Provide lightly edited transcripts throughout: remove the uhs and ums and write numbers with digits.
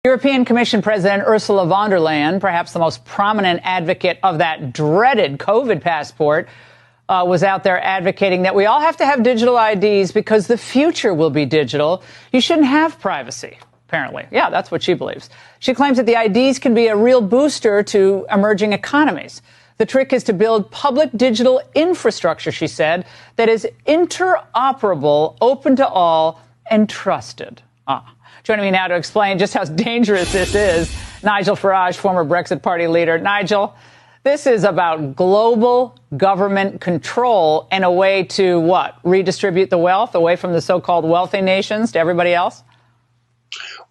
European Commission President Ursula von der Leyen, perhaps the most prominent advocate of that dreaded COVID passport, was out there advocating that we all have to have digital IDs because the future will be digital. You shouldn't have privacy, apparently. Yeah, that's what she believes. She claims that the IDs can be a real booster to emerging economies. The trick is to build public digital infrastructure, she said, that is interoperable, open to all, and trusted. Joining me now to explain just how dangerous this is, Nigel Farage, former Brexit Party leader. Nigel, this is about global government control and a way to, what, redistribute the wealth away from the so-called wealthy nations to everybody else?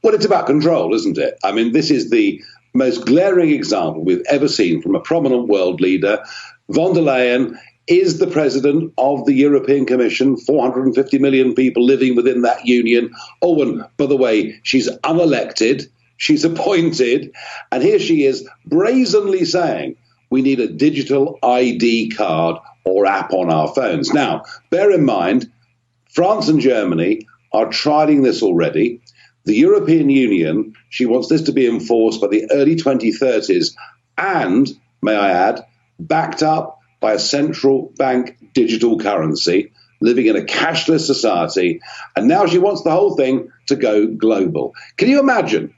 Well, it's about control, isn't it? I mean, this is the most glaring example we've ever seen from a prominent world leader. Von der Leyen is the president of the European Commission, 450 million people living within that union. Oh, and by the way, she's unelected, she's appointed, and here she is brazenly saying we need a digital ID card or app on our phones. Now, bear in mind, France and Germany are trialing this already. The European Union, she wants this to be enforced by the early 2030s and, may I add, backed up by a central bank digital currency, living in a cashless society. And now she wants the whole thing to go global. Can you imagine?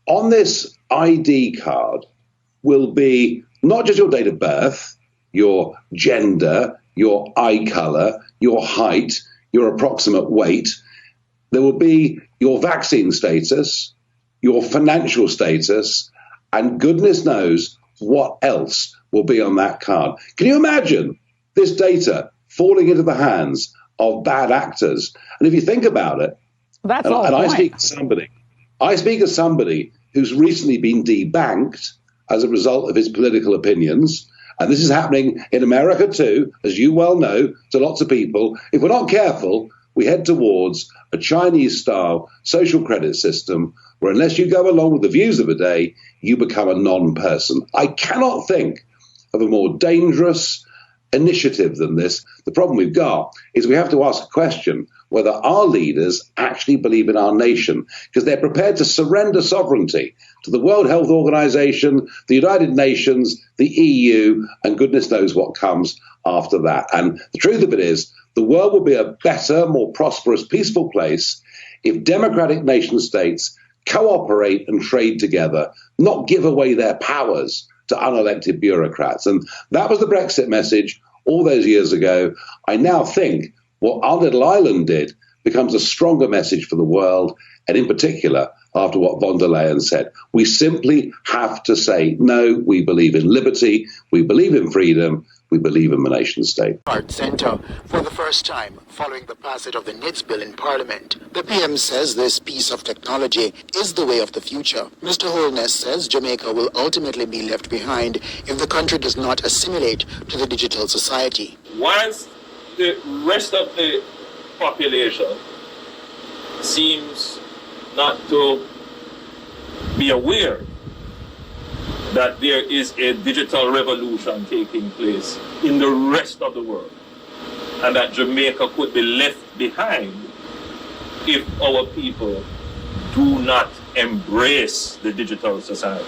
On this ID card will be not just your date of birth, your gender, your eye color, your height, your approximate weight. There will be your vaccine status, your financial status, and goodness knows what else will be on that card. Can you imagine this data falling into the hands of bad actors? And if you think about it, I speak as somebody who's recently been debanked as a result of his political opinions, and this is happening in America too, as you well know, to lots of people. If we're not careful, we head towards a Chinese-style social credit system where unless you go along with the views of the day, you become a non-person. I cannot think of a more dangerous initiative than this. The problem we've got is we have to ask a question whether our leaders actually believe in our nation, because they're prepared to surrender sovereignty to the World Health Organization, the United Nations, the EU, and goodness knows what comes after that. And the truth of it is, the world will be a better, more prosperous, peaceful place if democratic nation states cooperate and trade together, not give away their powers to unelected bureaucrats. And that was the Brexit message all those years ago. I now think what our little island did becomes a stronger message for the world, and in particular, after what von der Leyen said. We simply have to say, no, we believe in liberty, we believe in freedom, we believe in the nation state. Center for the first time following the passage of the NITS bill in Parliament. The PM says this piece of technology is the way of the future. Mr. Holness says Jamaica will ultimately be left behind if the country does not assimilate to the digital society. Whilst the rest of the population seems not to be aware that there is a digital revolution taking place in the rest of the world, and that Jamaica could be left behind if our people do not embrace the digital society.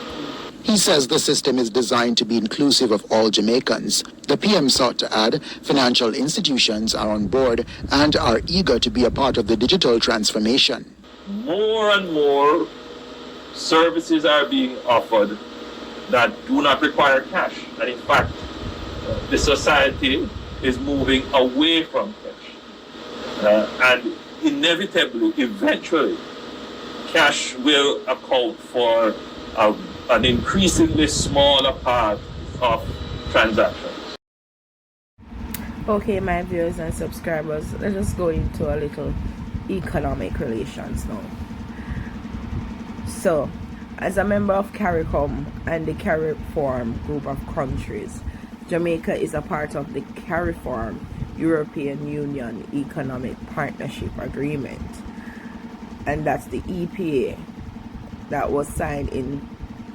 He says the system is designed to be inclusive of all Jamaicans. The PM sought to add financial institutions are on board and are eager to be a part of the digital transformation. More and more services are being offered that do not require cash. And in fact, the society is moving away from cash. And inevitably, eventually, cash will account for an increasingly smaller part of transactions. Okay, my viewers and subscribers, let's just go into a little economic relations now. So, as a member of CARICOM and the CARIFORM group of countries, Jamaica is a part of the CARIFORM European Union Economic Partnership Agreement, and that's the EPA that was signed in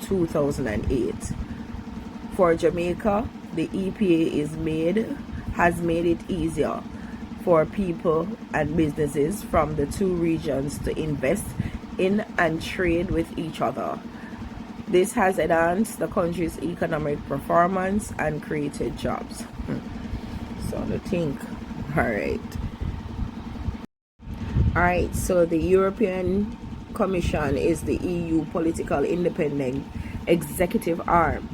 2008. For Jamaica, the EPA has made it easier for people and businesses from the two regions to invest in and trade with each other. This has enhanced the country's economic performance and created jobs. So to think, alright, so the European Commission is the EU political independent executive arm.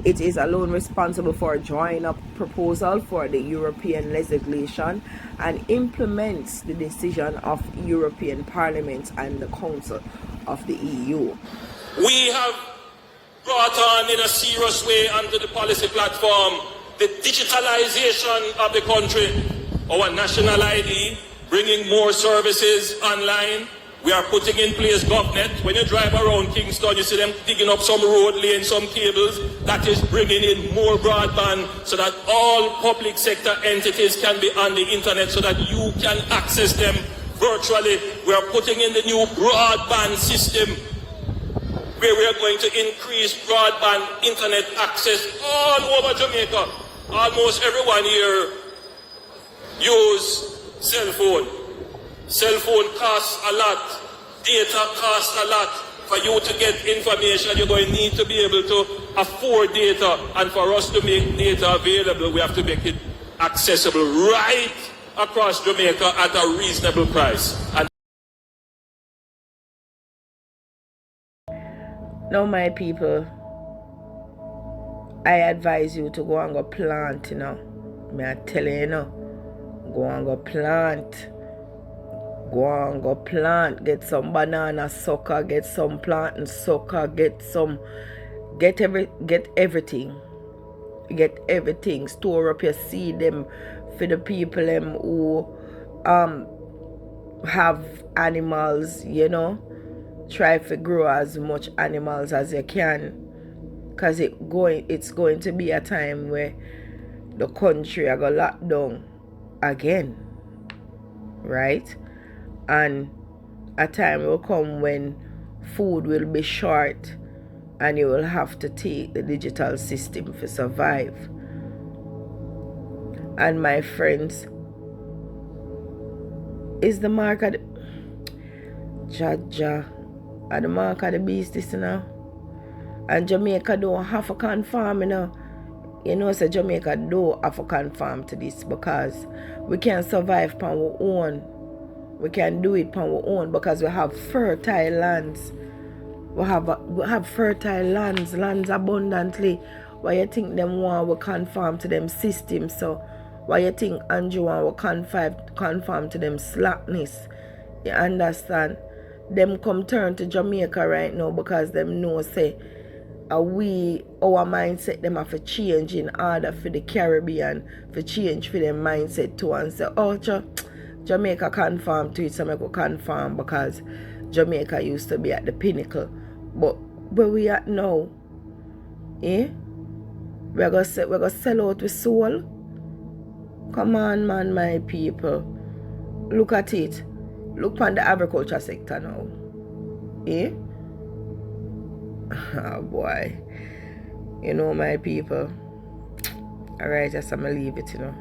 It is alone responsible for drawing up proposal for the European legislation and implements the decision of European Parliament and the Council of the EU. We have brought on in a serious way onto the policy platform the digitalization of the country, our national ID, bringing more services online. We are putting in place GovNet. When you drive around Kingston, you see them digging up some road lanes, some cables. That is bringing in more broadband so that all public sector entities can be on the internet so that you can access them virtually. We are putting in the new broadband system where we are going to increase broadband internet access all over Jamaica. Almost everyone here use cell phone. Cell phone costs a lot. Data costs a lot. For you to get information, you're going to need to be able to afford data. And for us to make data available, we have to make it accessible right across Jamaica at a reasonable price. And now, my people, I advise you to go and go plant, you know. I tell you, you know, go and go plant. Go and go plant. Get some banana sucker, get some plantain sucker, get everything. Get everything. Store up your seed them for the people them who have animals, you know. Try to grow as much animals as you can, because it's going to be a time where the country are going to lock down again, right? And a time will come when food will be short and you will have to take the digital system to survive. And my friends, is the mark of Jaja at the mark of the beast this now? And Jamaica don't have to conform, you know. You know, so Jamaica don't have to conform to this, because we can survive on our own. We can do it on our own because we have fertile lands. We have fertile lands abundantly. Why you think them want to conform to them systems? So why you think Andrew want to conform to them slackness? You understand? Them come turn to Jamaica right now because them know say our mindset them have to change in order for the Caribbean for change for their mindset too, and say, oh, Jamaica conform to it, so I go conform because Jamaica used to be at the pinnacle. But where we at now, we're gonna sell out with soul. Come on, man, my people. Look at it. Look on the agriculture sector now. Oh boy. You know, my people. Alright, just I'm gonna leave it, you know.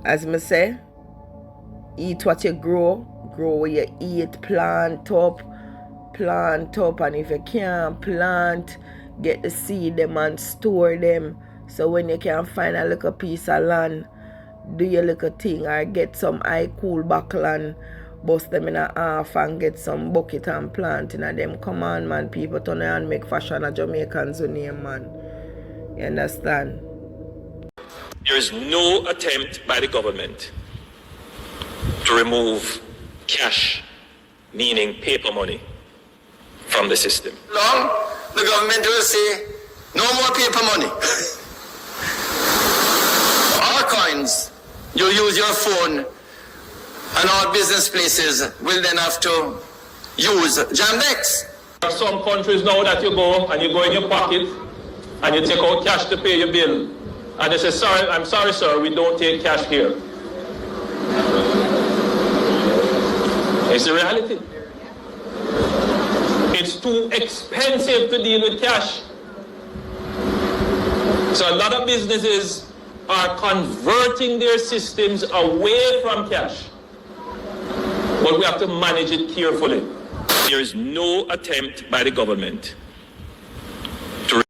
As I say, eat what you grow what you eat, plant up, and if you can't plant, get the seed them and store them. So when you can find a little piece of land, do your little thing, or get some cool backland, bust them in a half and get some bucket and plant in them. Come on, man, people, turn and make fashion of Jamaicans name, man. You understand? there is no attempt by the government to remove cash, meaning paper money, from the system. Long, the government will say, no more paper money. All coins, you use your phone, and all business places will then have to use Jamdex. There are some countries now that you go and you go in your pocket and you take out cash to pay your bill. And they say, sorry, I'm sorry, sir, we don't take cash here. It's the reality. It's too expensive to deal with cash. So a lot of businesses are converting their systems away from cash. But we have to manage it carefully. There is no attempt by the government